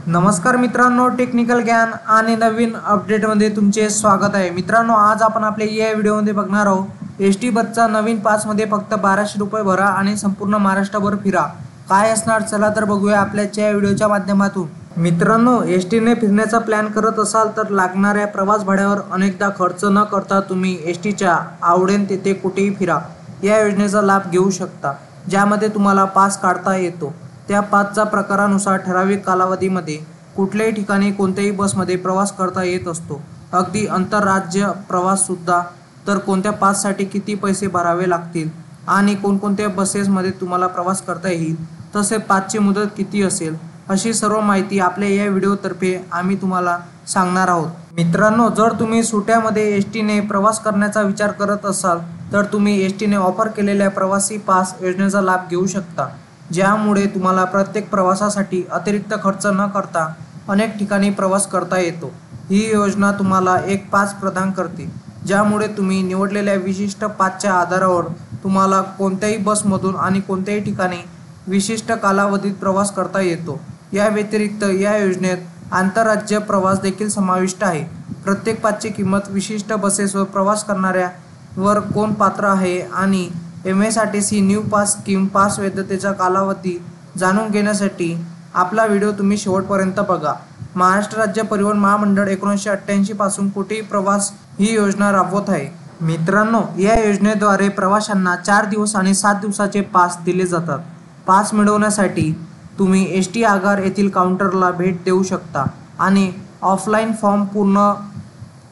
नमस्कार मित्रांनो, टेक्निकल ज्ञान आणि नवीन अपडेटमध्ये तुमचे स्वागत आहे। मित्रांनो, आज आपण आपल्या या व्हिडिओमध्ये बघणार आहोत एसटी बसचा नवीन पासमध्ये फक्त 1200 रुपये भरा आणि संपूर्ण महाराष्ट्रभर फिरा। काय असणार, चला तर बघूया आपल्या व्हिडिओच्या माध्यमातून। मित्रांनो, एसटीने फिरण्याचा प्लॅन करत असाल तर लागणाऱ्या प्रवास भाड्यावर अनेकदा खर्च न करता तुम्ही एसटीच्या आवडेल तिथे कुठेही फिरा या योजनेचा लाभ घेऊ शकता, ज्यामध्ये तुम्हाला पास काढता येतो। त्या पासच्या प्रकारानुसार ठराविक कालावधीमध्ये कुठल्याही ठिकाणी कोणत्याही बसमध्ये प्रवास करता येत असतो, अगदी आंतरराज्य प्रवास सुद्धा। तर कोणत्या पाससाठी किती पैसे भरावे लागतील आणि कोणकोणत्या बसेसमध्ये तुम्हाला प्रवास करता येईल, तसे पासची मुदत किती असेल, अशी सर्व माहिती आपल्या या व्हिडिओतर्फे आम्ही तुम्हाला सांगणार आहोत। मित्रांनो, जर तुम्ही सुट्ट्यामध्ये एसटीने प्रवास करण्याचा विचार करत असाल तर तुम्ही एसटीने ऑफर केलेल्या प्रवासी पास योजनेचा लाभ घेऊ शकता, ज्यामुळे तुम्हाला प्रत्येक प्रवासासाठी अतिरिक्त खर्च न करता अनेक ठिकाणी प्रवास करता येतो। ही योजना तुम्हाला एक पास प्रदान करते, ज्यामुळे तुम्ही निवडलेल्या विशिष्ट पासच्या आधारावर तुम्हाला कोणत्याही बसमधून आणि कोणत्याही ठिकाणी विशिष्ट कालावधीत प्रवास करता येतो। या व्यतिरिक्त या योजनेत आंतरराज्य प्रवास देखील समाविष्ट आहे। प्रत्येक पासची किंमत, विशिष्ट बसेसवर प्रवास करणाऱ्यावर कोण पात्र आहे आणि MSRTC new pass scheme pass वैधतेचा कालावधी जाणून घेण्यासाठी आपला व्हिडिओ तुम्ही शेवटपर्यंत बघा। महाराष्ट्र राज्य परिवहन महामंडळ 1988 पासून कुठेही प्रवास ही योजना राबवत आहे। मित्रांनो, या योजनेद्वारे प्रवाशांना 4 दिवस आणि 7 दिवसाचे पास दिले जातात। पास मिळवण्यासाठी तुम्ही एसटी आगार येथील काउंटरला भेट देऊ शकता आणि ऑफलाईन फॉर्म पूर्ण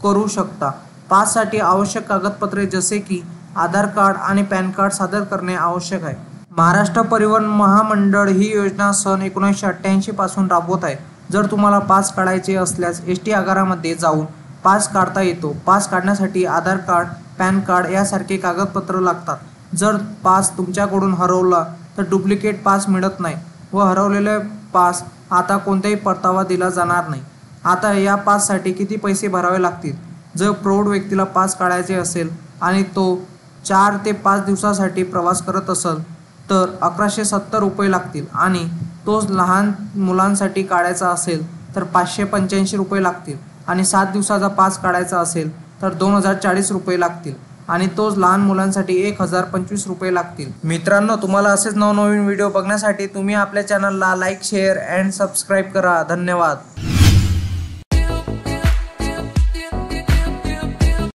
करू शकता। पाससाठी आवश्यक कागदपत्रे जसे की आधार कार्ड आणि पॅन कार्ड सादर करणे आवश्यक आहे। महाराष्ट्र परिवहन महामंडळ ही योजना सन 1988 पासून राबवत आहे। जर तुम्हाला पास काढायचे असल्यास एसटी आगारामध्ये जाऊन पास काढता येतो। पास काढण्यासाठी आधार कार्ड, पॅन कार्ड यासारखे कागदपत्र लागतात। जर पास तुमच्याकडून हरवला तर डुप्लिकेट पास मिळत नाही व हरवलेले पास आता कोणताही परतावा दिला जाणार नाही। आता या पाससाठी किती पैसे भरावे लागतील? जर प्रौढ व्यक्तीला पास काढायचे असेल आणि तो 4 ते 5 दिवसासाठी प्रवास करत असेल तर 1170 रुपये लागतील आणि तोच लहान मुलांसाठी काढायचा असेल तर 585 रुपये लागतील आणि 7 दिवसाचा पास काढायचा असेल तर 2040 रुपये लागतील आणि तोच लहान मुलांसाठी 1025 रुपये लागतील। मित्रांनो, तुम्हाला असेच नवनवीन व्हिडिओ बघण्यासाठी तुम्ही आपल्या चॅनलला लाईक, शेअर अँड सबस्क्राईब करा। धन्यवाद।